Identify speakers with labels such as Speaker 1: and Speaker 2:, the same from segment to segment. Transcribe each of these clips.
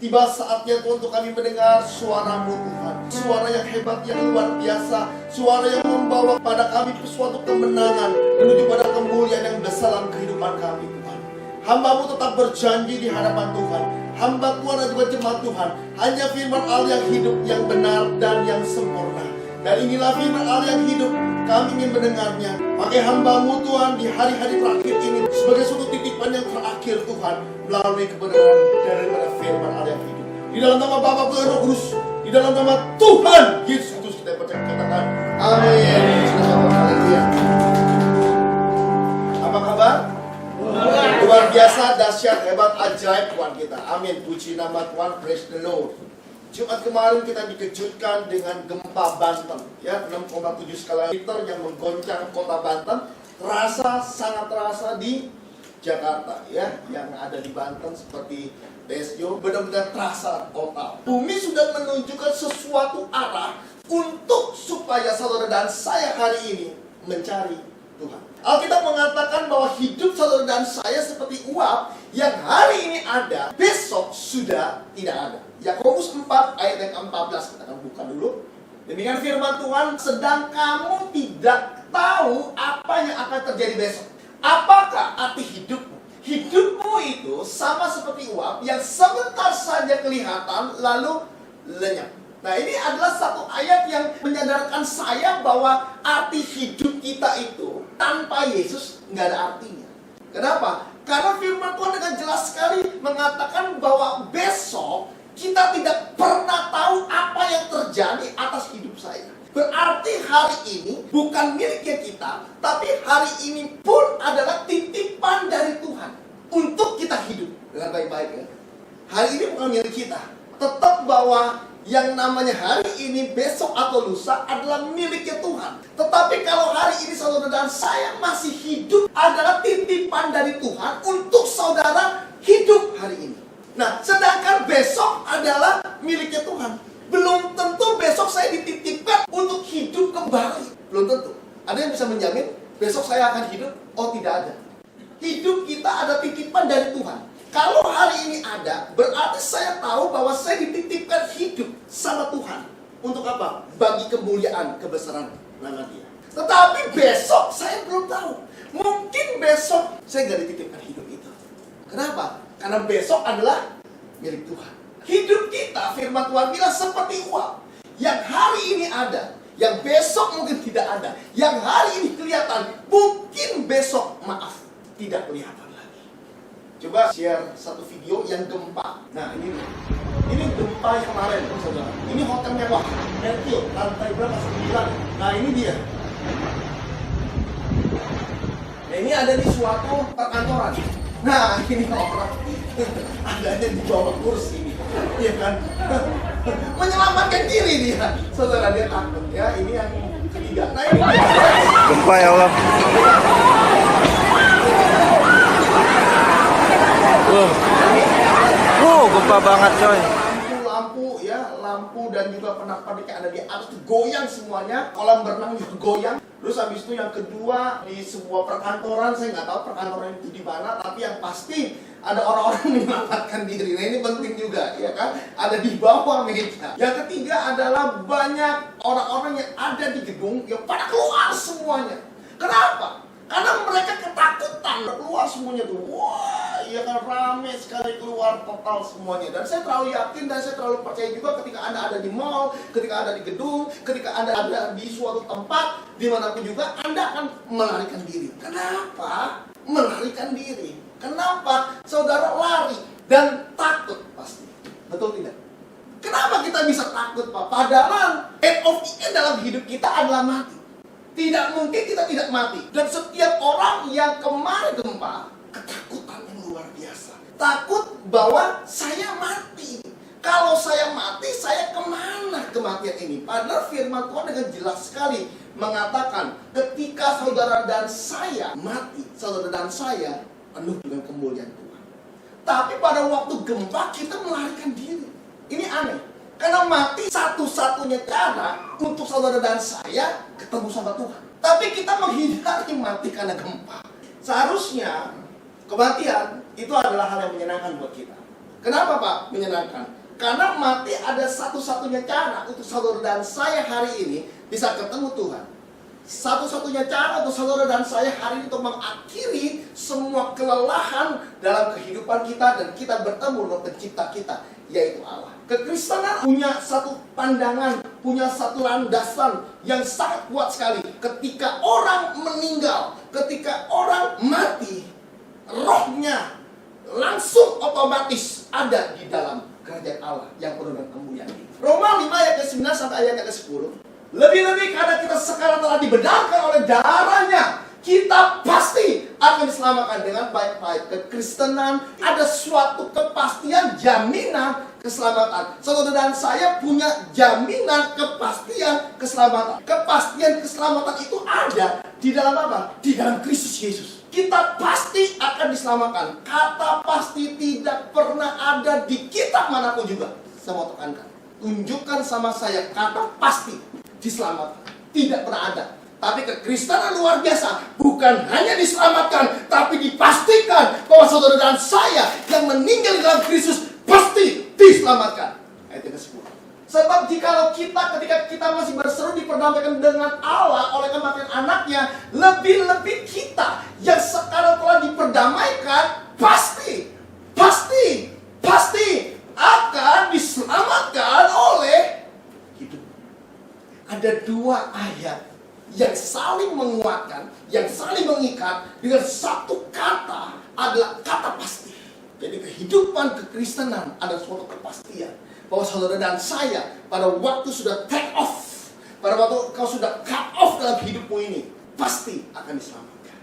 Speaker 1: Tiba saatnya Tuhan untuk kami mendengar suara-Mu Tuhan. Suara yang hebat, yang luar biasa. Suara yang membawa pada kami suatu kemenangan menuju pada kemuliaan yang besar dalam kehidupan kami Tuhan. Hamba-Mu tetap berjanji di hadapan Tuhan. Hamba Tuhan dan juga jemaat Tuhan, hanya firman Allah yang hidup, yang benar dan yang sempurna. Dan inilah firman Allah yang hidup, kami ingin mendengarnya. Pakai hamba-Mu Tuhan di hari-hari terakhir ini sebagai suatu titipan yang terakhir Tuhan, melalui kebenaran daripada firman Allah yang hidup. Di dalam nama Bapa, Putra, Roh Kudus, di dalam nama Tuhan Yesus Kristus kita percaya, katakan amin. Haleluya. Apa kabar? Luar biasa, dahsyat, hebat, ajaib Tuhan kita. Amin. Puji nama Tuhan, praise the Lord. Jumat kemarin kita dikejutkan dengan gempa Banten, ya, 6,7 skala Richter yang menggoncang kota Banten. Sangat terasa di Jakarta, ya, yang ada di Banten seperti Desjo, benar-benar terasa total. Bumi sudah menunjukkan sesuatu arah untuk supaya saudara dan saya hari ini mencari Tuhan. Alkitab mengatakan bahwa hidup saudara dan saya seperti uap yang hari ini ada, besok sudah tidak ada. Yakobus 4 ayat yang 14, kita akan buka dulu. Demikian firman Tuhan, sedang kamu tidak tahu apa yang akan terjadi besok. Apakah arti hidupmu? Hidupmu itu sama seperti uap yang sebentar saja kelihatan lalu lenyap. Nah, ini adalah satu ayat yang menyadarkan saya bahwa arti hidup kita itu tanpa Yesus nggak ada artinya. Kenapa? Karena firman Tuhan dengan jelas sekali mengatakan bahwa besok kita tidak pernah tahu apa yang terjadi atas hidup saya. Berarti hari ini bukan miliknya kita, tapi hari ini pun adalah titipan dari Tuhan untuk kita hidup dengan baik-baik, ya. Hari ini bukan milik kita. Tetap bahwa yang namanya hari ini, besok atau lusa adalah miliknya Tuhan. Tetapi kalau hari ini saudara dan saya masih hidup adalah titipan dari Tuhan untuk saudara hidup hari ini. Nah, sedangkan besok adalah miliknya Tuhan. Belum tentu besok saya dititipkan untuk hidup kembali. Belum tentu. Ada yang bisa menjamin besok saya akan hidup? Oh, tidak ada. Hidup kita ada titipan dari Tuhan. Kalau hari ini ada, berarti saya tahu bahwa saya dititipkan hidup sama Tuhan. Untuk apa? Bagi kemuliaan, kebesaran nama Dia. Tetapi besok saya belum tahu. Mungkin besok saya nggak dititipkan hidup itu. Kenapa? Karena besok adalah milik Tuhan. Hidup kita, firman Tuhan bilang seperti uang. Yang hari ini ada, yang besok mungkin tidak ada. Yang hari ini kelihatan, mungkin besok, maaf, tidak kelihatan. Coba share satu video yang gempa. Nah, ini gempa yang kemarin, saudara. Ini hotel mewah, Merkil, lantai berapa? 9. Nah, ini dia. Nah, ini ada di suatu perkantoran. Nah, ini orang adanya di bawah kursi, ya kan? Menyelamatkan diri dia, saudara, dia takut. Ya, ini yang ketiga. Nah, ini dia.
Speaker 2: Gempa ya Allah. Gempa banget coy.
Speaker 1: Lampu ya, lampu dan juga pernak-pernik yang ada di atas itu goyang semuanya. Kolam berenang juga goyang. Terus habis itu yang kedua di sebuah perkantoran, saya nggak tahu perkantoran itu di mana, tapi yang pasti ada orang-orang menyelamatkan diri. Nah, ini penting juga, ya kan? Ada di bawah meja. Yang ketiga adalah banyak orang-orang yang ada di gedung yang pada keluar semuanya. Kenapa? Karena mereka ketakutan. Keluar semuanya tuh. Wah, ya kan, rame sekali keluar total semuanya. Dan saya terlalu yakin dan saya terlalu percaya juga ketika Anda ada di mall, ketika ada di gedung, ketika Anda ada di suatu tempat, dimanapun juga Anda akan melarikan diri. Kenapa? Melarikan diri. Kenapa? Saudara lari dan takut pasti. Betul tidak? Kenapa kita bisa takut, Pak? Padahal end of the end dalam hidup kita adalah mati. Tidak mungkin kita tidak mati. Dan setiap orang yang kemarin gempa, ketakutan yang luar biasa. Takut bahwa saya mati. Kalau saya mati, saya kemana kematian ini? Padahal firman Tuhan dengan jelas sekali mengatakan, ketika saudara dan saya mati, saudara dan saya penuh dengan kemuliaan Tuhan. Tapi pada waktu gempa, kita melarikan diri. Ini aneh. Karena mati satu-satunya cara untuk saudara dan saya ketemu sama Tuhan. Tapi kita menghindari mati karena gempa. Seharusnya kematian itu adalah hal yang menyenangkan buat kita. Kenapa, Pak? Menyenangkan. Karena mati ada satu-satunya cara untuk saudara dan saya hari ini bisa ketemu Tuhan. Satu-satunya cara untuk saudara dan saya hari ini untuk mengakhiri semua kelelahan dalam kehidupan kita dan kita bertemu dengan pencipta kita, yaitu Allah. Kekristenan punya satu pandangan, punya satu landasan yang sangat kuat sekali. Ketika orang meninggal, ketika orang mati, rohnya langsung otomatis ada di dalam kerajaan Allah yang penuh dengan kemuliaan. Roma 5 ayat ke-9 sampai ayat ke-10. Lebih-lebih karena kita sekarang telah dibenarkan oleh darahnya, kita pasti akan diselamatkan dengan baik-baik. Kekristenan ada suatu kepastian, jaminan keselamatan. Saudara dan saya punya jaminan kepastian keselamatan. Kepastian keselamatan itu ada di dalam apa? Di dalam Kristus Yesus. Kita pasti akan diselamatkan. Kata pasti tidak pernah ada di kitab manapun juga. Saya mau tekankan. Tunjukkan sama saya kata pasti diselamatkan. Tidak pernah ada. Tapi kekristenan luar biasa. Bukan hanya diselamatkan, tapi dipastikan bahwa saudara dan saya yang meninggal dalam Kristus pasti diselamatkan. Ayat ke-10. Sebab jikalau kita ketika kita masih berseru diperdamaikan dengan Allah oleh kematian anaknya, lebih-lebih kita yang sekarang telah diperdamaikan pasti akan diselamatkan oleh hidup. Ada dua ayat yang saling menguatkan, yang saling mengikat dengan satu kata adalah kata pasti. Jadi kehidupan kekristenan ada suatu kepastian bahwa saudara dan saya pada waktu sudah take off, pada waktu kau sudah cut off dalam hidupmu ini, pasti akan diselamatkan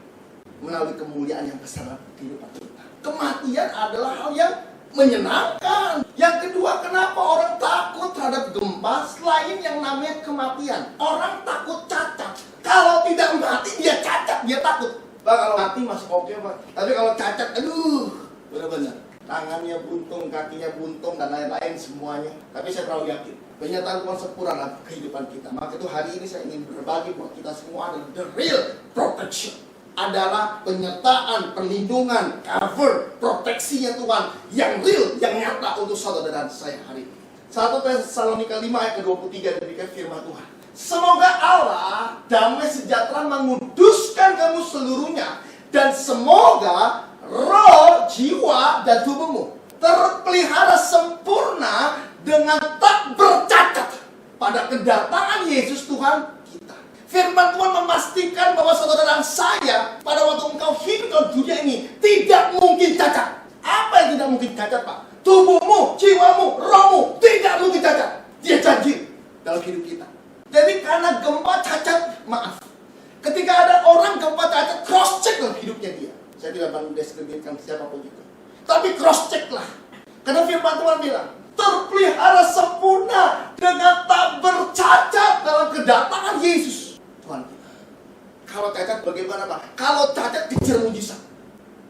Speaker 1: melalui kemuliaan yang besar dalam kehidupan kita. Kematian adalah hal yang menyenangkan. Yang kedua, kenapa orang takut terhadap gempa selain yang namanya kematian. Orang takut cacat. Kalau tidak mati dia cacat, dia takut. Pak, kalau mati masih oke, Pak. Tapi kalau cacat, aduh, benar-benar. Tangannya buntung, kakinya buntung, dan lain-lain semuanya. Tapi saya terlalu yakin, penyataan Tuhan sempurna dalam kehidupan kita. Maka itu hari ini saya ingin berbagi buat kita semua adalah the real protection. Adalah penyertaan, perlindungan, cover, proteksinya Tuhan yang real, yang nyata untuk saudara dan saya hari ini. 1 Tesalonika 5 ayat ke-23 demikian firman Tuhan. Semoga Allah damai sejahtera menguduskan kamu seluruhnya, dan semoga roh, jiwa, dan tubuhmu terpelihara sempurna dengan tak bercacat pada kedatangan Yesus Tuhan kita. Firman Tuhan memastikan bahwa saudara dan saya pada waktu engkau hidup dalam dunia ini tidak mungkin cacat. Apa yang tidak mungkin cacat, Pak? Tubuhmu, jiwamu, rohmu tidak mungkin cacat. Dia janji dalam hidup kita. Jadi karena gempa cacat, maaf. Ketika ada orang gempa cacat, cross check dalam hidupnya dia. Saya tidak mendeskripsikan siapapun itu. Tapi cross check lah. Karena firman Tuhan bilang, terpelihara sempurna dengan tak bercacat dalam kedatangan Yesus Tuhan kita. Kalau cacat bagaimana, Pak? Kalau cacat kejar mujizat.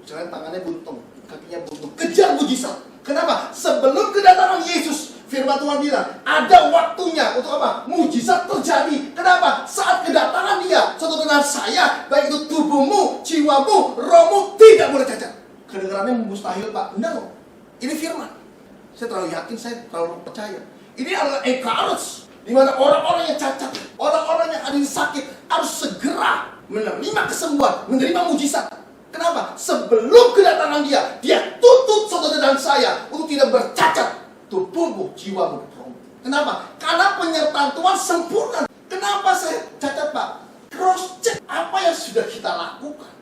Speaker 1: Misalnya tangannya buntung, kakinya buntung, kejar mujizat. Kenapa? Sebelum kedatangan Yesus, firman Tuhan bilang, ada waktunya untuk apa? Mujizat terjadi. Kenapa? Saat kedatangan dia, saudara dan saya, baik itu tubuhmu, jiwamu, rohmu, tidak boleh cacat. Kedengarannya mustahil, Pak. No. Ini firman. Saya terlalu yakin, saya terlalu percaya. Ini adalah encourage. Di mana orang-orang yang cacat, orang-orang yang ada yang sakit, harus segera menerima kesembuhan, menerima mujizat. Kenapa? Sebelum kedatangan dia tuntut saudara dan saya untuk tidak bercacat tubuhmu, jiwamu, rohmu. Kenapa? Karena penyertaan Tuhan sempurna. Kenapa saya cacat, Pak? Cross check apa yang sudah kita lakukan,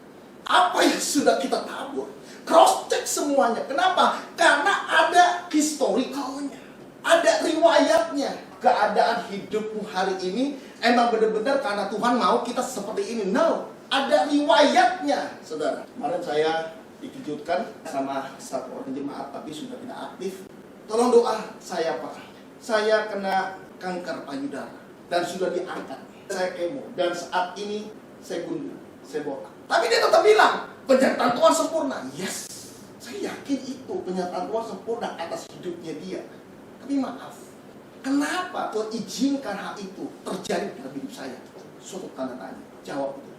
Speaker 1: apa yang sudah kita tabur. Cross check semuanya. Kenapa? Karena ada historicalnya, ada riwayatnya. Keadaan hidupmu hari ini emang benar-benar karena Tuhan mau kita seperti ini? No. Ada riwayatnya, saudara. Kemarin saya dikejutkan sama satu orang jemaat tapi sudah tidak aktif. Tolong doa saya, Pak. Saya kena kanker payudara dan sudah diangkat. Saya kemo dan saat ini saya gundul, saya botak. Tapi dia tetap bilang penyertaan Tuhan sempurna. Yes, saya yakin itu penyertaan Tuhan sempurna atas hidupnya dia. Tapi maaf, kenapa Tuhan izinkan hal itu terjadi dalam hidup saya? Suatu tanda tanya. Jawab itu.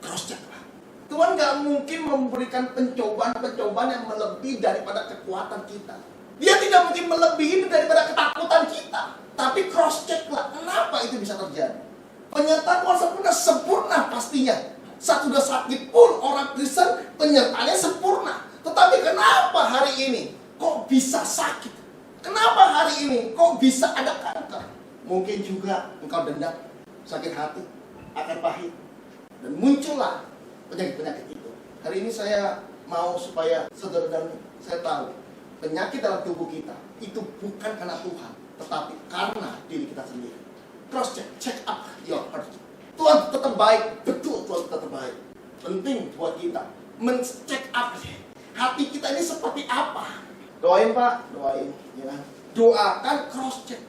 Speaker 1: Cross check lah. Tuhan gak mungkin memberikan pencobaan-pencobaan yang melebihi daripada kekuatan kita. Dia tidak mungkin melebihi daripada ketakutan kita. Tapi cross check lah. Kenapa itu bisa terjadi? Penyertaan Tuhan sempurna pastinya. Saat sudah sakit pun orang Kristen penyertaannya sempurna. Tetapi kenapa hari ini kok bisa sakit? Kenapa hari ini kok bisa ada kanker? Mungkin juga engkau dendam, sakit hati, akan pahit. Dan muncullah penyakit-penyakit itu. Hari ini saya mau supaya saudara dan saya tahu penyakit dalam tubuh kita itu bukan karena Tuhan, tetapi karena diri kita sendiri. Cross check, check up your heart. Tuhan tetap baik, betul Tuhan tetap baik. Penting buat kita men-check up hati kita ini seperti apa. Doain, Pak, doain, ya. Doakan, cross check.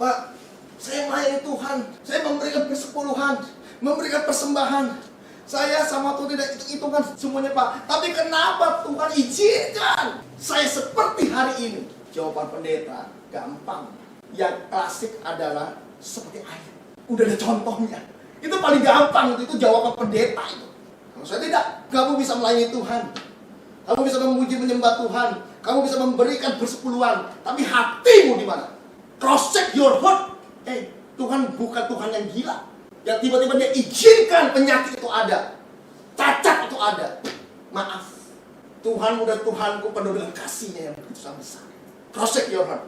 Speaker 1: Pak, saya melayani Tuhan, saya memberikan persepuluhan, memberikan persembahan. Saya sama Tuhan tidak hitung-hitungan semuanya, Pak. Tapi kenapa Tuhan izinkan saya seperti hari ini? Jawaban pendeta gampang. Yang klasik adalah seperti ayat. Udah ada contohnya. Itu paling gampang, itu jawaban pendeta itu. Kalau saya tidak, kamu bisa melayani Tuhan. Kamu bisa memuji menyembah Tuhan. Kamu bisa memberikan persepuluhan. Tapi hatimu di mana? Cross check your heart. Tuhan bukan Tuhan yang gila. Yang tiba-tiba dia izinkan penyakit itu ada. Cacat itu ada. Maaf. Tuhan udah Tuhanku penuh dengan kasihnya yang begitu sangat besar. Cross check your heart.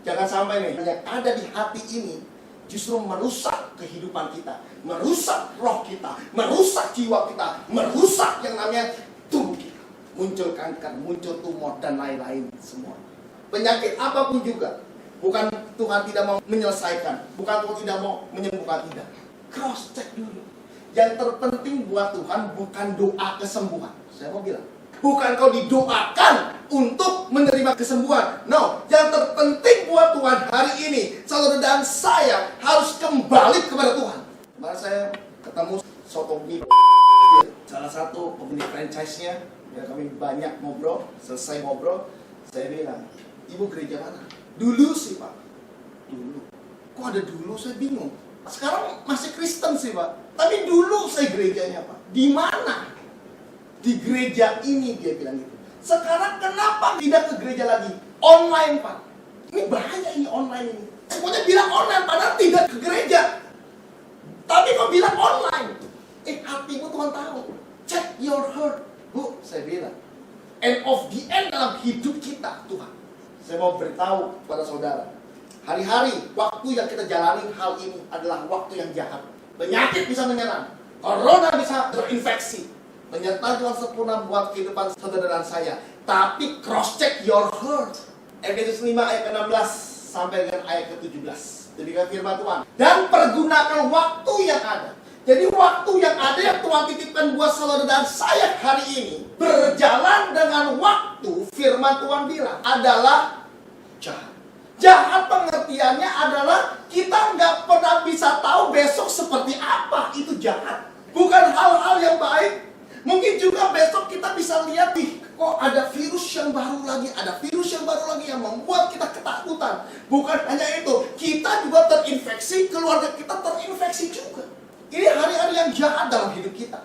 Speaker 1: Jangan sampai nih, yang ada di hati ini justru merusak kehidupan kita. Merusak roh kita. Merusak jiwa kita. Merusak yang namanya tubuh kita. Muncul kanker, muncul tumor, dan lain-lain semua. Penyakit apapun juga. Bukan Tuhan tidak mau menyelesaikan. Bukan Tuhan tidak mau menyembuhkan, tidak. Cross check dulu. Yang terpenting buat Tuhan bukan doa kesembuhan. Saya mau bilang, Bukan kau didoakan untuk menerima kesembuhan. No, yang terpenting buat Tuhan hari ini, saudara dan saya harus kembali kepada Tuhan. Kemarin saya ketemu Sotomi, salah satu pemilik franchise-nya. Ya, kami banyak ngobrol, selesai ngobrol, saya bilang, ibu gereja mana? Dulu sih Pak. Dulu. Kok ada dulu? Saya bingung. Sekarang masih Kristen sih Pak. Tapi dulu saya gerejanya Pak. Di mana? Di gereja ini dia bilang gitu. Sekarang kenapa tidak ke gereja lagi? Online Pak. Ini bahaya ini online ini. Semuanya bilang online padahal tidak ke gereja. Tapi kok bilang online? Hatimu Tuhan tahu. Check your heart. Bu, saya bilang, end of the end dalam hidup kita, Tuhan. Saya mau beritahu kepada saudara, hari-hari, waktu yang kita jalani hal ini adalah waktu yang jahat. Penyakit bisa menyerang, corona bisa terinfeksi. Menyertai Tuhan sempurna buat kehidupan saudara dan saya. Tapi cross-check your heart. Efesus 5 ayat ke-16 sampai dengan ayat ke-17. Demikian firman Tuhan. Dan pergunakan waktu yang ada. Jadi waktu yang ada yang Tuhan titipkan buat saudara dan saya hari ini berjalan dengan waktu, firman Tuhan bilang adalah jahat. Jahat pengertiannya adalah kita nggak pernah bisa tahu besok seperti apa. Itu jahat. Bukan hal-hal yang baik. Mungkin juga besok kita bisa lihat kok ada virus yang baru lagi, ada virus yang baru lagi yang membuat kita ketakutan. Bukan hanya itu, kita juga terinfeksi, keluarga kita terinfeksi juga. Ini hari-hari yang jahat dalam hidup kita.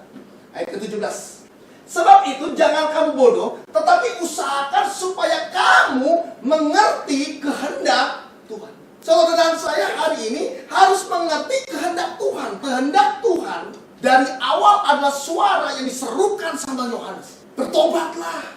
Speaker 1: Ayat ke-17. Sebab itu jangan kamu bodoh, tetapi usahakan supaya kamu mengerti kehendak Tuhan. Saudara dan saya hari ini harus mengerti kehendak Tuhan. Kehendak Tuhan dari awal adalah suara yang diserukan sama Yohanes. Bertobatlah,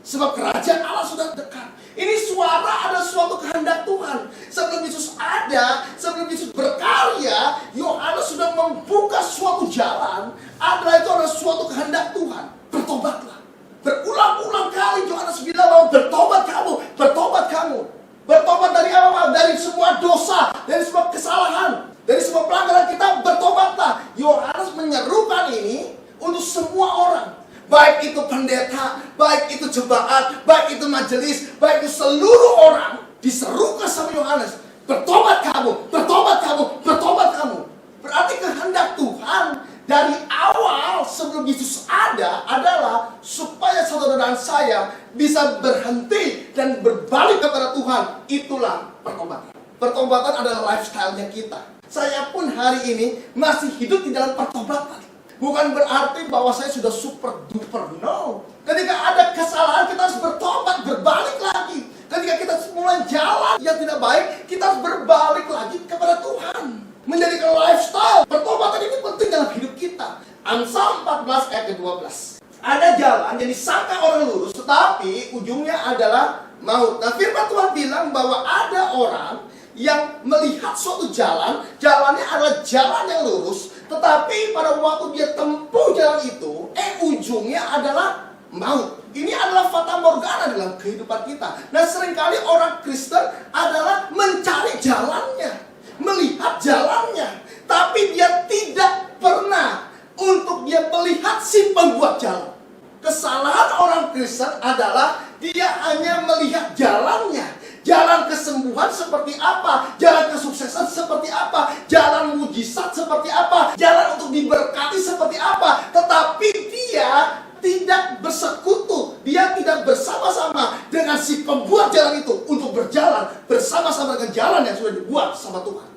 Speaker 1: sebab kerajaan Allah sudah dekat. Ini suara ada suatu kehendak Tuhan. Sebelum Yesus ada, sebelum Yesus berkarya, Yohanes sudah membuka suatu jalan. Itu adalah suatu kehendak Tuhan. Bertobatlah. Berulang-ulang kali Yohanes bilang bahwa bertobat kamu, bertobat kamu. Bertobat dari apa? Dari semua dosa, dari semua kesalahan, dari semua pelanggaran kita, bertobatlah. Yohanes menyerukan ini untuk semua orang. Baik itu pendeta, baik itu jemaat, baik itu majelis, baik itu seluruh orang diserukan sama Yohanes. Bertobat kamu, bertobat kamu, bertobat kamu. Berarti kehendak Tuhan dari awal sebelum Yesus ada adalah supaya saudara dan saya bisa berhenti dan berbalik kepada Tuhan. Itulah pertobatan. Pertobatan adalah lifestyle-nya kita. Saya pun hari ini masih hidup di dalam pertobatan. Bukan berarti bahwa saya sudah super duper, no. Ketika ada kesalahan kita harus bertobat, berbalik lagi. Ketika kita mulai jalan yang tidak baik, kita harus berbalik lagi kepada Tuhan. Menjadikan lifestyle pertobatan ini penting dalam hidup kita. Amsal 14 ayat ke-12. Ada jalan yang disangka orang lurus, tetapi ujungnya adalah maut. Nah, firman Tuhan bilang bahwa ada orang yang melihat suatu jalan, jalannya adalah jalan yang lurus, tetapi pada waktu dia tempuh jalan itu, ujungnya adalah maut. Ini adalah fata morgana dalam kehidupan kita. Nah, seringkali orang Kristen adalah mencari jalannya, melihat jalannya, tapi dia tidak pernah untuk dia melihat si pembuat jalan. Kesalahan orang Kristen adalah dia hanya melihat jalannya. Jalan kesembuhan seperti apa, jalan kesuksesan seperti apa, jalan mujizat seperti apa, jalan untuk diberkati seperti apa. Tetapi dia tidak bersekutu, dia tidak bersama-sama dengan si pembuat jalan itu untuk berjalan bersama-sama dengan jalan yang sudah dibuat sama Tuhan.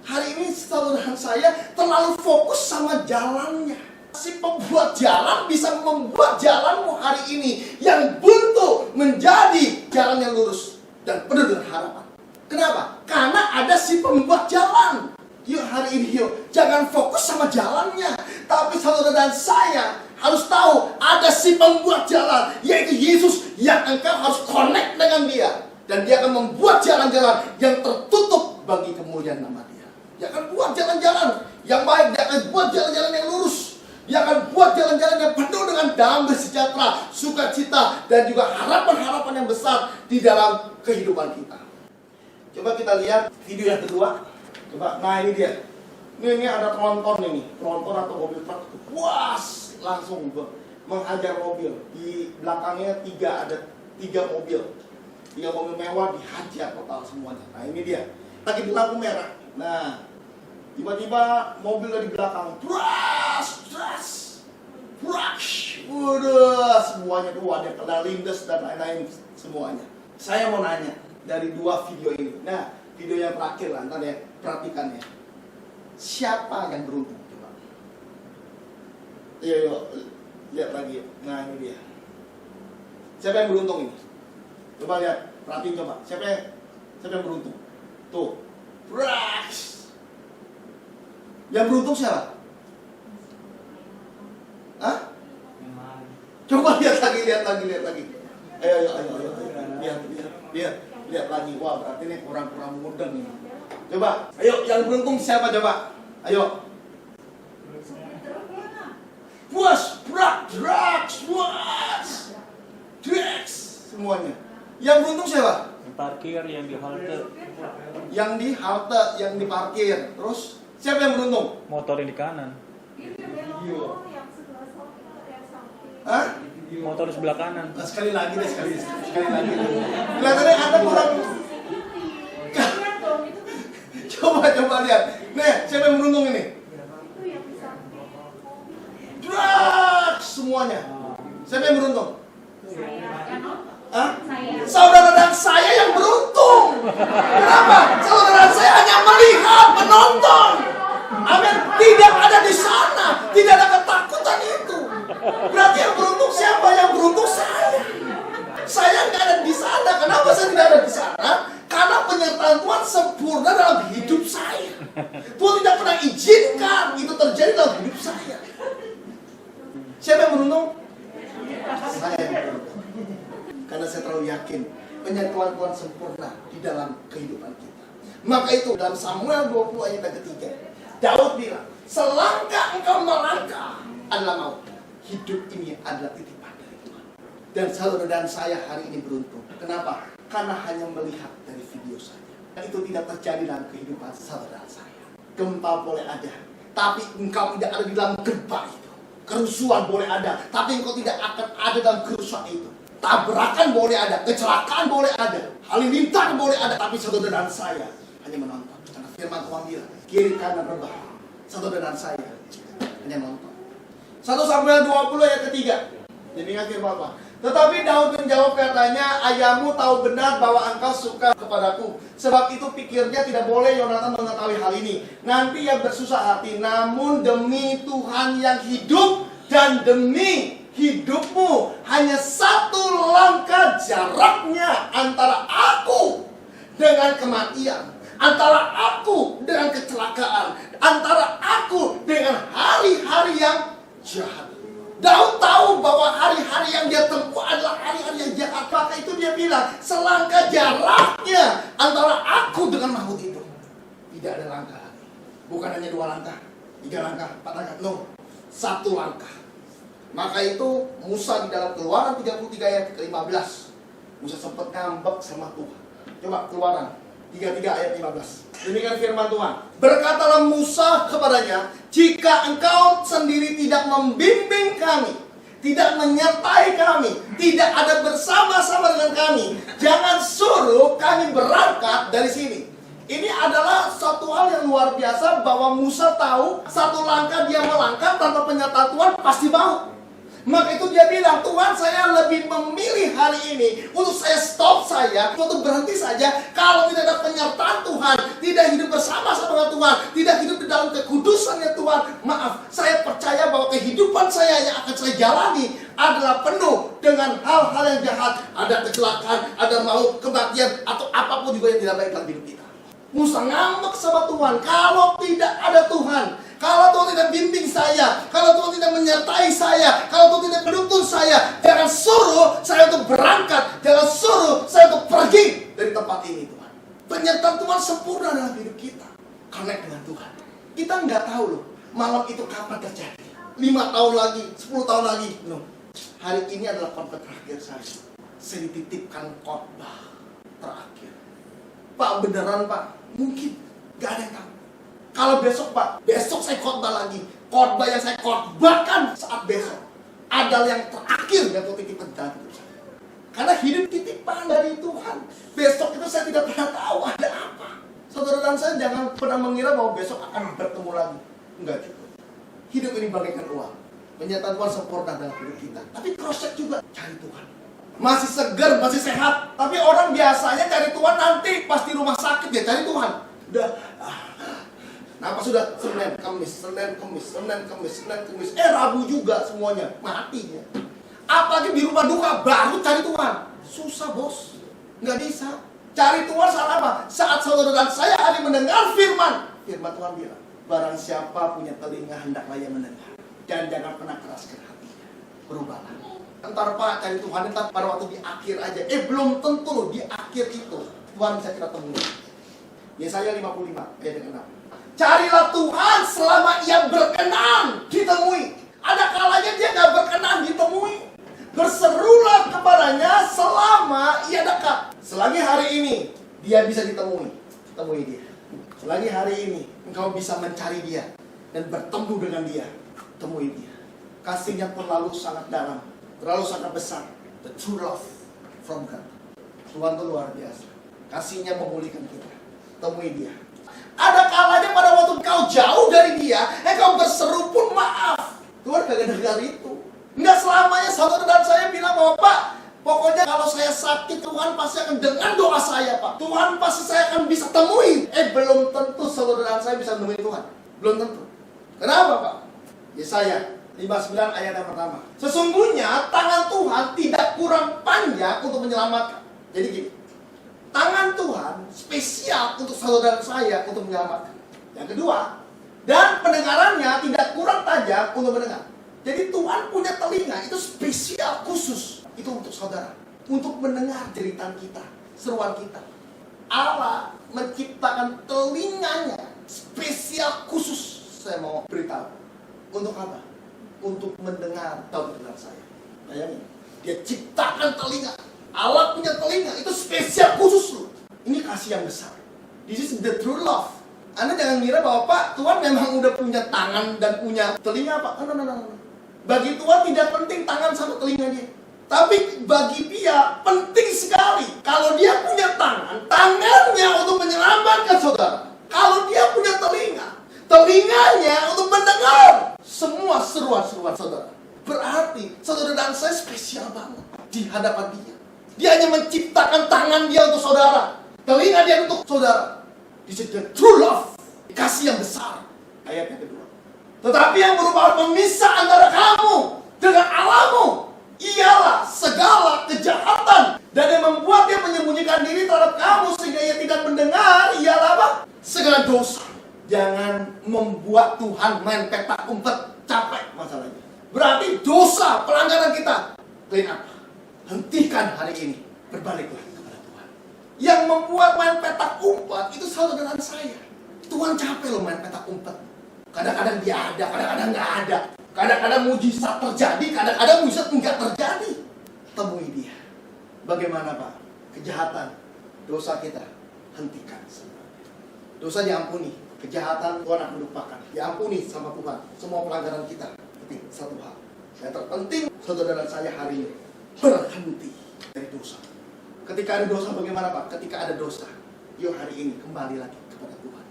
Speaker 1: Hari ini saudara saya terlalu fokus sama jalannya. Si pembuat jalan bisa membuat jalanmu hari ini yang buntu menjadi jalan yang lurus dan penuh dengan harapan. Kenapa? Karena ada si pembuat jalan. Yuk hari ini yuk, jangan fokus sama jalannya, tapi saudara dan saya harus tahu ada si pembuat jalan, yaitu Yesus, yang engkau harus connect dengan dia. Dan dia akan membuat jalan-jalan yang tertutup bagi kemuliaan nama dia. Dia akan buat jalan-jalan yang baik, dia akan buat jalan-jalan yang lurus. Dia akan buat jalan-jalan yang penuh dengan damai sejahtera, sukacita, dan juga harapan-harapan yang besar di dalam kehidupan kita. Coba kita lihat video yang kedua. Coba, nah ini dia. Ini ada tronton ini, tronton atau mobil truk. Puas, langsung menghajar mobil. Di belakangnya ada tiga mobil mewah dihajar total semuanya. Nah ini dia, lagi di lampu merah. Nah tiba-tiba mobil dari belakang, udah semuanya tuh ada kena lindes dan lain-lain semuanya. Saya mau nanya dari dua video ini. Nah video yang terakhir lah, ntar ya perhatikan ya. Siapa yang beruntung? Coba. Yuk, lihat lagi. Nah ini dia. Siapa yang beruntung ini? Coba lihat, perhatiin coba. Siapa yang beruntung? Tuh. Yang beruntung siapa? Hah? Coba lihat lagi. Ayo. Lihat lagi. Wah, berarti ini kurang mudeng ini. Coba, ayo yang beruntung siapa coba? Ayo. Drugs semuanya. Yang beruntung siapa?
Speaker 2: Parkir yang di halte.
Speaker 1: Yang di halte, yang di parkir. Terus siapa yang beruntung?
Speaker 2: Motor yang di kanan.
Speaker 1: Hah?
Speaker 2: Motor di sebelah kanan.
Speaker 1: Nah, sekali lagi. Kelihatannya Anda kurang. Coba lihat. Nih, siapa yang beruntung ini? Drugs semuanya. Siapa yang beruntung? Hah? Saudara dan saya yang beruntung. Kenapa? Saudara dan saya hanya melihat, menonton. Amin. Tidak ada di sana. Tidak ada ketakutan itu. Berarti yang beruntung siapa? Yang beruntung saya. Saya nggak ada di sana. Kenapa saya tidak ada di sana? Karena penyertaan Tuhan sempurna dalam hidup saya. Tuhan tidak pernah izinkan itu terjadi dalam hidup saya. Siapa yang beruntung? Saya yang beruntung. Karena saya terlalu yakin penyertaan Tuhan sempurna di dalam kehidupan kita. Maka itu dalam Samuel 20 ayat yang ketiga, Daud bilang, selangkah engkau melangkah adalah maut. Hidup ini adalah titipan dari Tuhan. Dan saudara dan saya hari ini beruntung. Kenapa? Karena hanya melihat dari video saja. Dan itu tidak terjadi dalam kehidupan saudara saya. Gempa boleh ada, tapi engkau tidak ada di dalam gempa itu. Kerusuhan boleh ada, tapi engkau tidak akan ada dalam kerusuhan itu. Tabrakan boleh ada, kecelakaan boleh ada, halilintar boleh ada, tapi saudara dan saya hanya menonton. Karena firman Tuhan bilang, kiri kanan rebah. Saudara dan saya hanya menonton. 1 Samuel 20 ayat ketiga. Demikian firman Tuhan. Tetapi Daud menjawab katanya, ayahmu tahu benar bahwa engkau suka kepadaku. Sebab itu pikirnya tidak boleh Yonatan mengetahui hal ini. Nanti ia bersusah hati. Namun demi Tuhan yang hidup dan demi hidupmu, hanya satu langkah jaraknya antara aku dengan kematian, antara aku dengan kecelakaan, antara aku dengan hari-hari yang jahat. Daud tahu bahwa hari-hari yang dia tempuh adalah hari-hari yang jahat. Maka itu dia bilang, selangkah jaraknya antara aku dengan maut itu. Tidak ada langkah lagi. Bukan hanya 2 langkah, 3 langkah, 4 langkah. No, 1 langkah. Maka itu Musa di dalam Keluaran 33 ayat ke-15. Musa sempat ngambek sama Tuhan. Coba Keluaran 33 ayat 15. Demikian firman Tuhan. Berkatalah Musa kepadanya, jika engkau sendiri tidak membimbing kami, tidak menyertai kami, tidak ada bersama-sama dengan kami, jangan suruh kami berangkat dari sini. Ini adalah suatu hal yang luar biasa bahwa Musa tahu satu langkah dia melangkah tanpa penyertaan Tuhan pasti mau. Maka itu dia bilang, Tuhan saya lebih memilih hari ini untuk saya stop saya, untuk berhenti saja. Kalau tidak ada penyertaan Tuhan, tidak hidup bersama-sama dengan Tuhan, tidak hidup di dalam kekudusannya Tuhan, maaf, saya percaya bahwa kehidupan saya yang akan saya jalani adalah penuh dengan hal-hal yang jahat. Ada kecelakaan, ada maut, kematian, atau apapun juga yang tidak baik dalam hidup kita. Musa ngambek sama Tuhan, kalau tidak ada Tuhan, kalau Tuhan tidak bimbing saya, kalau Tuhan tidak menyertai saya, kalau Tuhan tidak menuntun saya, jangan suruh saya untuk berangkat, jangan suruh saya untuk pergi dari tempat ini Tuhan. Penyertaan Tuhan sempurna dalam hidup kita. Connect dengan Tuhan. Kita nggak tahu loh, malam itu kapan terjadi. 5 tahun lagi, 10 tahun lagi. No. Hari ini adalah khotbah terakhir saya. Saya dititipkan khotbah terakhir. Pak beneran Pak? Mungkin. Gak ada yang tahu. Kalau besok Pak, besok saya khotbah lagi. Khotbah yang saya khotbahkan saat besok adalah yang terakhir yang kau titipkan dalam hidup saya. Karena hidup titipan dari Tuhan. Besok itu saya tidak pernah tahu ada apa. Saudara dan saya jangan pernah mengira bahwa besok akan bertemu lagi. Enggak juga. Hidup ini bagaikan uang. Penyataan Tuhan sempurna dalam hidup kita. Tapi cross check juga, cari Tuhan. Masih segar, masih sehat. Tapi orang biasanya cari Tuhan nanti pas di rumah sakit dia cari Tuhan. Udah, nah pas sudah Senin, Kamis, Senin, Kamis, Senin, Kamis, Senin, Kamis, Rabu juga semuanya mati dia. Apalagi di rumah duka baru cari Tuhan. Susah bos, nggak bisa. Cari Tuhan saat apa? Saat saudara dan saya hari mendengar firman. Firman Tuhan bilang, barang siapa punya telinga hendaklah ia mendengar. Dan jangan pernah keraskan hatinya. Berubahlah. Entar Pak cari Tuhan, entar pada waktu di akhir aja. Belum tentu loh di akhir itu Tuhan bisa kita temui. Yesaya 55 ayat 6. Carilah Tuhan selama ia berkenan ditemui. Ada kalanya dia gak berkenan ditemui. Berserulah kepadanya selama ia dekat. Selagi hari ini dia bisa ditemui, temui dia. Selagi hari ini engkau bisa mencari dia dan bertemu dengan dia, temui dia. Kasihnya terlalu sangat dalam, terlalu sangat besar. The true love from God. Tuhan itu luar biasa. Kasihnya memulihkan kita. Temui dia. Ada kalanya pada waktu kau jauh dari dia, engkau berseru pun maaf. Tuhan kagak dengar itu. Enggak selamanya saudara dan saya bilang bahwa Pak, pokoknya kalau saya sakit Tuhan pasti akan dengar doa saya Pak. Tuhan pasti saya akan bisa temui. Belum tentu saudara dan saya bisa menemui Tuhan. Belum tentu. Kenapa Pak? Yesaya 59 ayat yang pertama. Sesungguhnya tangan Tuhan tidak kurang panjang untuk menyelamatkan. Jadi gini, tangan Tuhan spesial untuk saudara saya untuk menyelamatkan. Yang kedua, dan pendengarannya tidak kurang tajam untuk mendengar. Jadi Tuhan punya telinga, itu spesial khusus. Itu untuk saudara, untuk mendengar jeritan kita, seruan kita. Allah menciptakan telinganya spesial khusus. Saya mau beritahu. Untuk apa? Untuk mendengar dengar saya. Bayangin, dia ciptakan telinga. Allah punya telinga, itu spesial khusus loh. Ini kasih yang besar. This is the true love. Anda jangan kira bahwa Pak, Tuhan memang udah punya tangan dan punya telinga Pak. No. Bagi Tuhan tidak penting tangan sama telinga dia. Tapi bagi dia penting sekali. Kalau dia punya tangan, tangannya untuk menyelamatkan saudara. Kalau dia punya telinga, telinganya untuk mendengar semua seruan-seruan saudara. Berarti saudara dan saya spesial banget di hadapan dia. Dia hanya menciptakan tangan dia untuk saudara, telinga dia untuk saudara. This is the true love. Kasih yang besar. Ayat yang kedua. Tetapi yang merupakan pemisah antara kamu dengan Allahmu ialah segala kejahatan. Dan yang membuat dia menyembunyikan diri terhadap kamu sehingga ia tidak mendengar ialah apa? Segala dosa. Jangan membuat Tuhan main petak umpet. Capek masalahnya. Berarti dosa pelanggaran kita. Clean up. Hentikan hari ini. Berbaliklah kepada Tuhan. Yang membuat main petak umpet itu saudara dan saya. Tuhan capek loh main petak umpet. Kadang-kadang dia ada, kadang-kadang nggak ada. Kadang-kadang mujizat terjadi, kadang-kadang mujizat nggak terjadi. Temui dia. Bagaimana Pak? Kejahatan, dosa kita hentikan sebenarnya. Dosa diampuni, kejahatan Tuhan akan lupakan. Diampuni sama Tuhan. Semua pelanggaran kita. Tapi satu hal yang terpenting saudara dan saya hari ini berhenti dari dosa. Ketika ada dosa bagaimana Pak? Ketika ada dosa, yuk hari ini kembali lagi kepada Tuhan.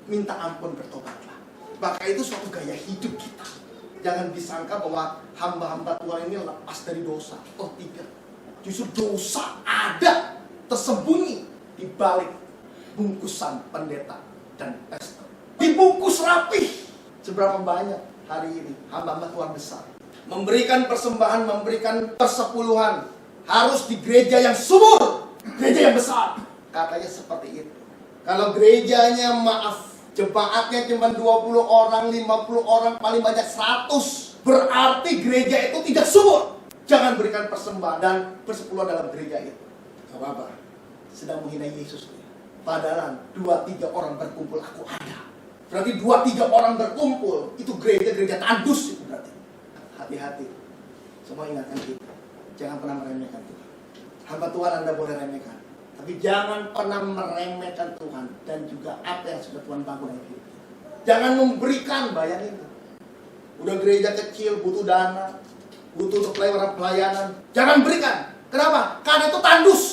Speaker 1: Minta ampun, bertobatlah. Maka itu suatu gaya hidup kita. Jangan disangka bahwa hamba-hamba Tuhan ini lepas dari dosa. Oh tidak. Justru dosa ada tersembunyi di balik bungkusan pendeta dan pastor. Dibungkus rapih. Seberapa banyak hari ini hamba-hamba Tuhan besar memberikan persembahan, memberikan persepuluhan. Harus di gereja yang subur, gereja yang besar. Katanya seperti itu. Kalau gerejanya maaf, jemaatnya cuma 20 orang, 50 orang, paling banyak 100. Berarti gereja itu tidak subur. Jangan berikan persembahan dan persepuluhan dalam gereja itu. Gak apa-apa. Sedang menghina Yesus. Padahal 2-3 orang berkumpul, aku ada. Berarti 2-3 orang berkumpul, itu gereja-gereja tandus itu berarti. Hati-hati. Semua ingatkan kita. Jangan pernah meremehkan Tuhan. Hamba Tuhan Anda boleh remehkan. Tapi jangan pernah meremehkan Tuhan dan juga apa yang sudah Tuhan bangun dalam hidup kita. Jangan memberikan, bayangin. Udah gereja kecil, butuh dana, butuh untuk pelayanan, jangan berikan. Kenapa? Karena itu tandus.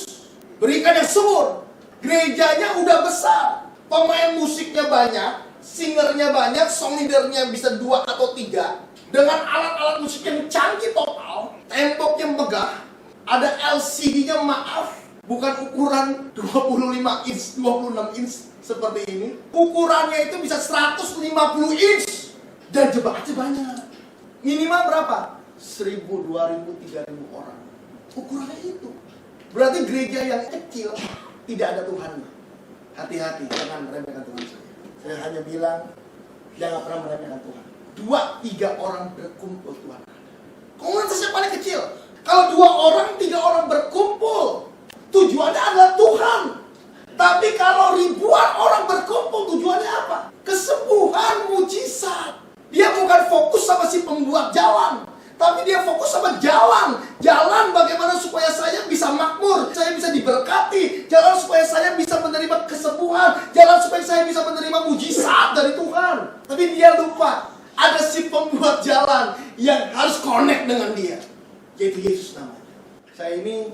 Speaker 1: Berikan yang subur. Gerejanya udah besar, pemain musiknya banyak, singernya banyak, song leadernya bisa 2 atau 3, dengan alat-alat musik yang canggih total, temboknya megah, ada LCD-nya maaf, bukan ukuran 25 inch, 26 inch seperti ini. Ukurannya itu bisa 150 inch. Dan jemaatnya banyak. Minimal berapa? 1.000, 2.000, 3.000 orang. Ukurannya itu. Berarti gereja yang kecil tidak ada Tuhannya. Hati-hati, jangan meremehkan Tuhan saya. Saya hanya bilang, jangan pernah meremehkan Tuhan. 2-3 orang berkumpul Tuhan ada. Komunitasnya paling kecil. Kalau 2 orang, 3 orang berkumpul, tujuannya adalah Tuhan. Tapi kalau ribuan orang berkumpul, tujuannya apa? Kesembuhan, mujizat. Dia bukan fokus sama si pembuat jalan, tapi dia fokus sama jalan. Jalan bagaimana supaya saya bisa makmur, saya bisa diberkati. Jalan supaya saya bisa menerima kesembuhan. Jalan supaya saya bisa menerima mujizat dari Tuhan. Tapi dia lupa, ada si pembuat jalan yang harus connect dengan dia, yaitu Yesus namanya. Saya ini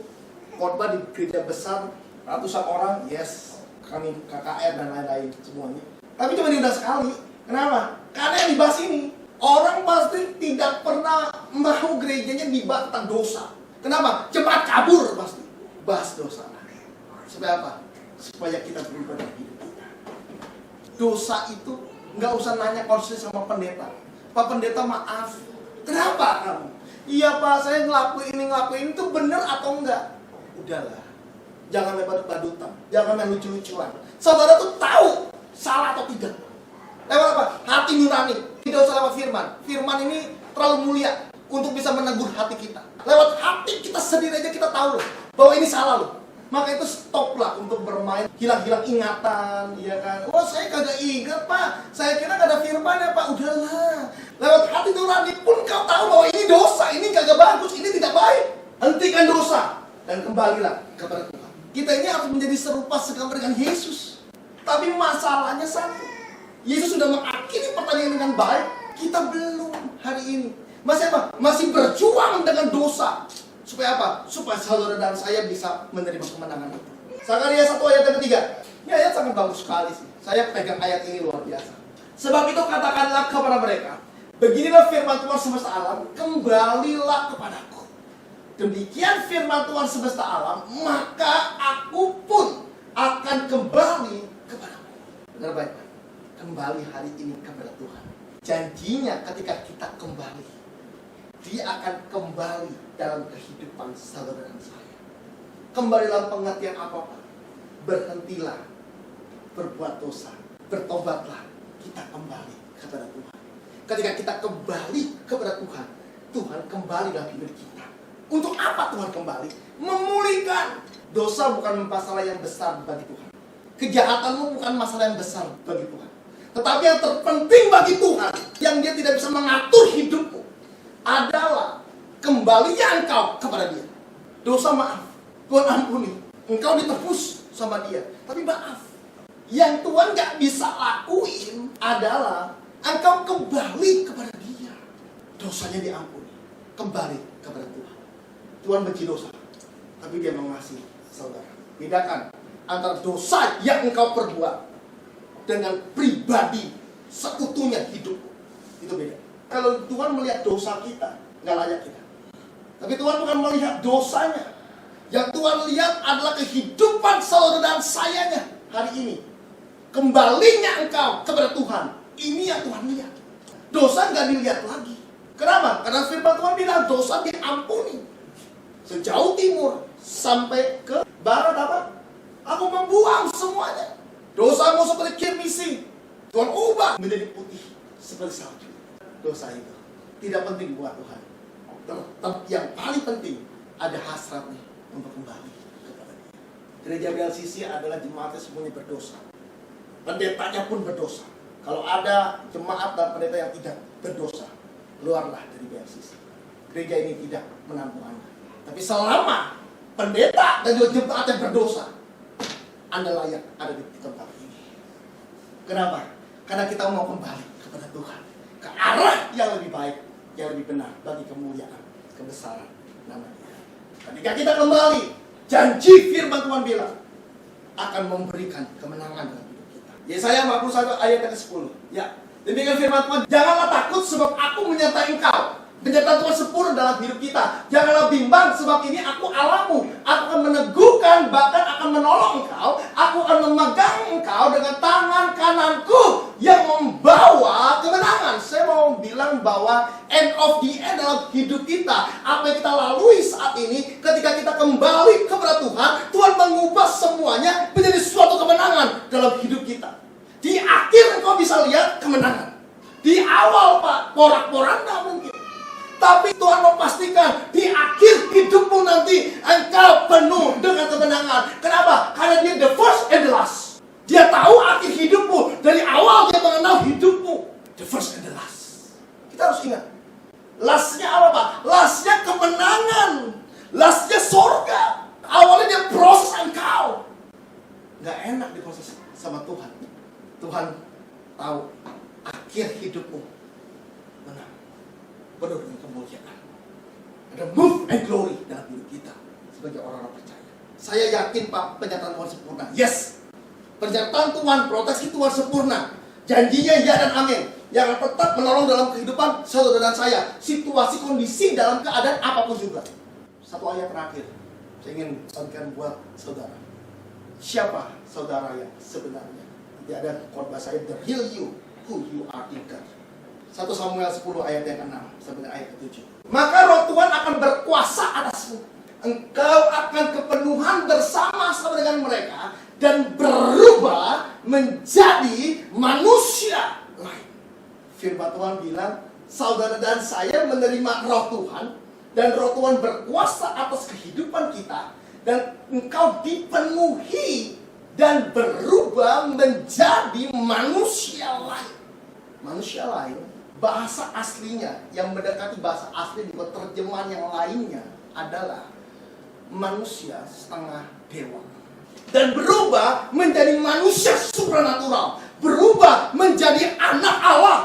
Speaker 1: khotbah di gereja besar, ratusan orang, yes, kami KKR dan lain-lain semuanya. Tapi cuma diundang sekali. Kenapa? Karena yang dibahas ini, orang pasti tidak pernah mau gerejanya dibahas tentang dosa. Kenapa? Cepat kabur pasti. Bahas dosa. Supaya apa? Supaya kita berubah dalam hidup kita. Dosa itu nggak usah nanya konsul sama pendeta. Pak pendeta maaf. Kenapa kamu? Iya Pak, saya ngelakuin ini itu benar atau enggak? Udahlah. Jangan main badut-badutan. Jangan main lucu-lucuan. Saudara tuh tahu salah atau tidak. Lewat apa? Hati nurani. Tidak usah lewat firman. Firman ini terlalu mulia untuk bisa menegur hati kita. Lewat hati kita sendiri aja kita tahu loh bahwa ini salah loh. Maka itu stoplah untuk bermain hilang-hilang ingatan, ya kan? Oh saya kagak ingat Pak. Saya kira gak ada firman ya Pak. Udahlah. Lewat hati nurani pun kau tahu bahwa ini dosa, ini kagak bagus, ini tidak baik. Hentikan dosa dan kembalilah kepada Tuhan. Kita ini harus menjadi serupa segambar dengan Yesus. Tapi masalahnya satu. Yesus sudah mengakhiri pertandingan dengan baik. Kita belum hari ini. Masih apa? Masih berjuang dengan dosa. Supaya apa? Supaya saudara dan saya bisa menerima kemenangan itu. Zakaria 1 ayat yang ketiga. Ini ayat sangat bagus sekali sih. Saya pegang ayat ini luar biasa. Sebab itu katakanlah kepada mereka, beginilah firman Tuhan semesta alam, kembalilah kepadaku. Demikian firman Tuhan semesta alam, maka aku pun akan kembali kepadamu. Benar baik? Kembali hari ini kepada Tuhan. Janjinya ketika kita kembali, Dia akan kembali dalam kehidupan saudara dan saya. Kembali dalam pengertian apa? Berhentilah berbuat dosa, bertobatlah, kita kembali kepada Tuhan. Ketika kita kembali kepada Tuhan, Tuhan kembali dalam hidup kita. Untuk apa Tuhan kembali? Memulihkan. Dosa bukan masalah yang besar bagi Tuhan. Kejahatanmu bukan masalah yang besar bagi Tuhan. Tetapi yang terpenting bagi Tuhan, yang Dia tidak bisa mengatur hidupmu, adalah kembalinya engkau kepada Dia. Dosa maaf, Tuhan ampuni. Engkau ditebus sama Dia, tapi maaf. Yang Tuhan gak bisa lakuin adalah engkau kembali kepada Dia. Dosanya diampuni, kembali kepada Tuhan. Tuhan benci dosa, tapi Dia mengasihi saudara. Bedakan antara dosa yang engkau perbuat dengan pribadi sekutunya hidup. Itu beda. Kalau Tuhan melihat dosa kita, nggak layak kita. Tapi Tuhan bukan melihat dosanya. Yang Tuhan lihat adalah kehidupan saudara dan sayanya hari ini. Kembalinya engkau kepada Tuhan. Ini yang Tuhan lihat. Dosa nggak dilihat lagi. Kenapa? Karena firman Tuhan bilang dosa diampuni. Sejauh timur sampai ke barat apa? Aku membuang semuanya. Dosamu seperti kirmisi, Tuhan ubah menjadi putih seperti salju. Dosa itu tidak penting buat Tuhan. Yang paling penting ada hasratnya untuk kembali kepada Dia. Gereja BLCC adalah jemaatnya semuanya berdosa. Pendetanya pun berdosa. Kalau ada jemaat dan pendeta yang tidak berdosa, keluarlah dari BLCC. Gereja ini tidak menampung Anda. Tapi selama pendeta dan juga jemaat yang berdosa, Anda layak ada di tempat ini. Kenapa? Karena kita mau kembali kepada Tuhan, ke arah yang lebih baik, yang lebih benar bagi kemuliaan kebesaran nama Dia. Ketika kita kembali, janji firman Tuhan bilang akan memberikan kemenangan dalam hidup kita. Yesaya 41 ayat yang ke-10. Ya, demikian firman Tuhan, janganlah takut sebab aku menyertai engkau. Penyertaan Tuhan sempurna dalam hidup kita. Janganlah bimbang sebab ini aku Allahmu. Aku akan meneguhkan, bahkan akan menolong engkau. Aku akan memegang engkau dengan tangan kananku yang membawa kemenangan. Saya mau bilang bahwa end of the end dalam hidup kita, apa yang kita lalui saat ini, ketika kita kembali kepada Tuhan, Tuhan mengubah semuanya menjadi suatu kemenangan dalam hidup kita. Di akhir engkau bisa lihat kemenangan. Di awal Pak, porak-poranda mungkin. Tapi Tuhan memastikan di akhir hidupmu nanti engkau penuh dengan kemenangan. Kenapa? Karena Dia the first and the last. Dia tahu akhir hidupmu. Dari awal Dia mengenal hidupmu. The first and the last. Kita harus ingat. Lastnya apa Pak? Lastnya kemenangan. Lastnya surga. Awalnya Dia proses engkau. Gak enak diproses sama Tuhan. Tuhan tahu akhir hidupmu menang. Penuh dengan kemuliaan. Ada move and glory dalam hidup kita sebagai orang-orang percaya. Saya yakin Pak, penyertaan Tuhan sempurna. Yes, penyertaan Tuhan, proteksi Tuhan sempurna. Janjinya ya dan amin. Yang tetap menolong dalam kehidupan saudara dan saya. Situasi kondisi dalam keadaan apapun juga. Satu ayat terakhir saya ingin sampaikan buat saudara. Siapa saudara yang sebenarnya? Tidak ada khotbah saya, the real you, who you are in God. 1 Samuel 10 ayat yang ke-6 sampai ayat ke-7. Maka roh Tuhan akan berkuasa atasmu. Engkau akan kepenuhan bersama-sama dengan mereka dan berubah menjadi manusia lain. Firman Tuhan bilang, saudara dan saya menerima roh Tuhan dan roh Tuhan berkuasa atas kehidupan kita dan engkau dipenuhi dan berubah menjadi manusia lain. Manusia lain, bahasa aslinya yang mendekati bahasa asli di terjemahan yang lainnya adalah manusia setengah dewa. Dan berubah menjadi manusia supranatural. Berubah menjadi anak Allah.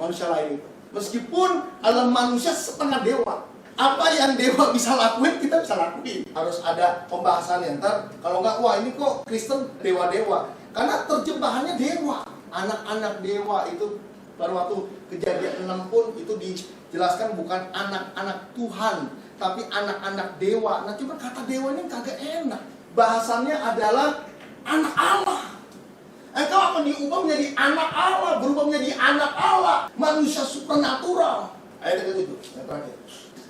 Speaker 1: Manusia lain itu. Meskipun adalah manusia setengah dewa. Apa yang dewa bisa lakuin, kita bisa lakuin. Harus ada pembahasannya. Ntar kalau nggak, wah ini kok Kristen dewa-dewa. Karena terjemahannya dewa. Anak-anak dewa itu baru waktu Kejadian 6 pun itu dijelaskan bukan anak-anak Tuhan, tapi anak-anak dewa. Nah cuma kata dewa ini kagak enak. Bahasannya adalah anak Allah. Engkau akan diubah menjadi anak Allah, berubah menjadi anak Allah, manusia supernatural. Ayat ke-7, yang terakhir.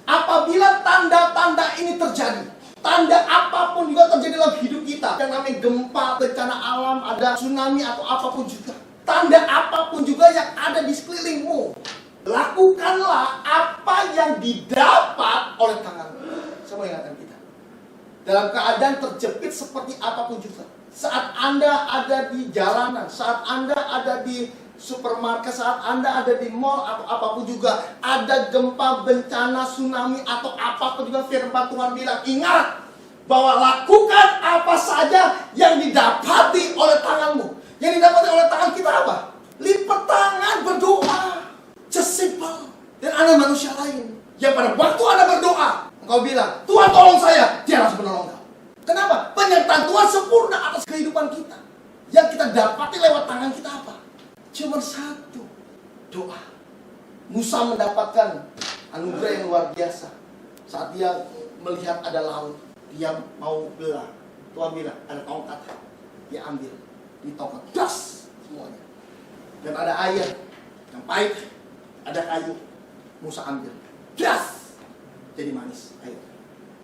Speaker 1: Apabila tanda-tanda ini terjadi, tanda apapun juga terjadi dalam hidup kita, yang namanya gempa, bencana alam, ada tsunami atau apapun juga. Tanda apapun juga yang ada di sekelilingmu, lakukanlah apa yang didapat oleh tanganmu. Saya mau ingatkan kita, dalam keadaan terjepit seperti apapun juga, saat Anda ada di jalanan, saat Anda ada di supermarket, saat Anda ada di mall atau apapun juga, ada gempa, bencana, tsunami atau apapun juga, firman Tuhan bilang, ingat bahwa lakukan apa saja yang didapati oleh tanganmu. Yang didapati oleh tangan kita apa? Lipat tangan, berdoa. Just simple. Dan Anda manusia lain yang pada waktu Anda berdoa, engkau bilang, Tuhan tolong saya, Dia langsung menolong engkau. Kenapa? Penyertaan Tuhan sempurna atas kehidupan kita. Yang kita dapati lewat tangan kita apa? Cuma satu, doa. Musa mendapatkan anugerah yang luar biasa. Saat dia melihat ada laut, dia mau belah. Tuhan bilang, ada tongkat. Dia ambil. Di tongkat, das semuanya. Dan ada air yang pahit, ada kayu. Musa ambil, das, jadi manis air.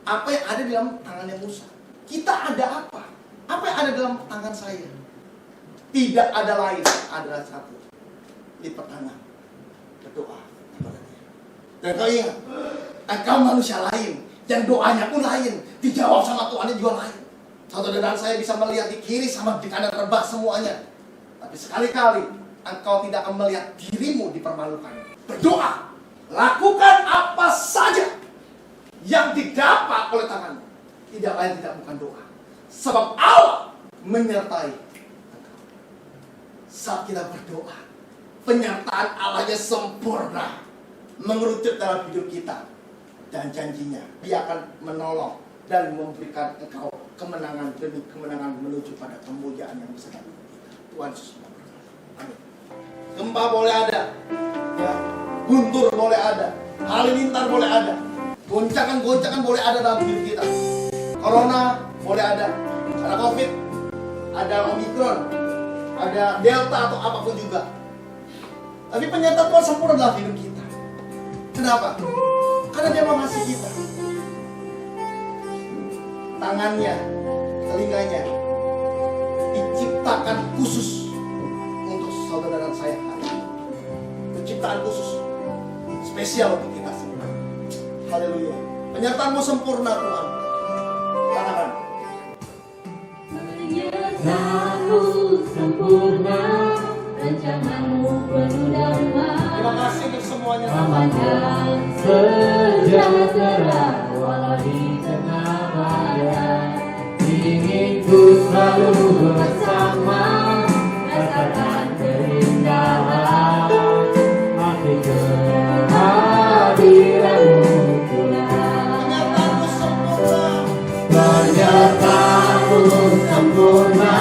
Speaker 1: Apa yang ada di dalam tangannya Musa? Kita ada apa? Apa yang ada dalam tangan saya? Tidak ada lain, adalah satu. Lipat tangan, berdoa kepada Dia. Dan kau ingat, engkau manusia lain, dan doanya pun lain, dijawab sama Tuhannya juga lain. Saudara dan saya bisa melihat di kiri sama di kanan rebah semuanya. Tapi sekali-kali engkau tidak akan melihat dirimu dipermalukan. Berdoa. Lakukan apa saja yang didapat oleh tanganmu. Tidak lain tidak bukan doa. Sebab Allah menyertai engkau. Saat kita berdoa, penyertaan Allahnya sempurna mengerucut dalam hidup kita. dan janjinya. Dia akan menolong dan memberikan engkau kemenangan demi kemenangan menuju pada kemuliaan yang besar. Tuhan Yesus memberkati. Amin. Gempa boleh ada, ya. Guntur boleh ada, halilintar boleh ada, goncangan-goncangan boleh ada dalam hidup kita. Corona boleh ada COVID, ada Omikron, ada Delta atau apapun juga. Tapi penyertaan Tuhan sempurna dalam hidup kita. Kenapa? Karena Dia mengasihi kita. Tangannya, telinganya diciptakan khusus untuk saudara dan saya hari ini. Penciptaan khusus, spesial untuk kita semua. Haleluya. Penyertaan-Mu sempurna Tuhan. Katakan.
Speaker 3: Penyertaan-Mu sempurna, rencana-Mu penuh damai.
Speaker 1: Terima kasih untuk semuanya.
Speaker 3: Aman dan sejahtera, walau di tengah badai. Inginku selalu bersama, rasakan keindahan hati kehadiran-Mu Tuhan.
Speaker 1: Penyertaan-Mu sempurna.
Speaker 3: Penyertaan-Mu sempurna,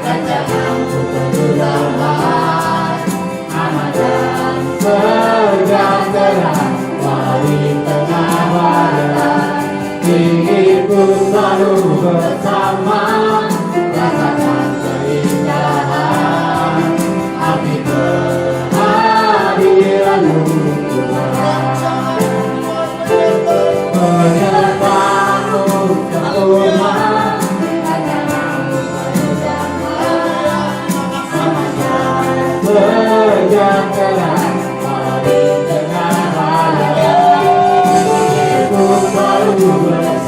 Speaker 3: rancangan-Mu penuh damai. Aman dan sejahtera, walau di tengah badai. Inginku selalu bersama, rasakan keindahan arti kehadiran-Mu Tuhan. Penyertaan-Mu sempurna, rancangan-Mu penuh damai. Aman dan sejahtera, walau di tengah badai. Inginku selalu bersama.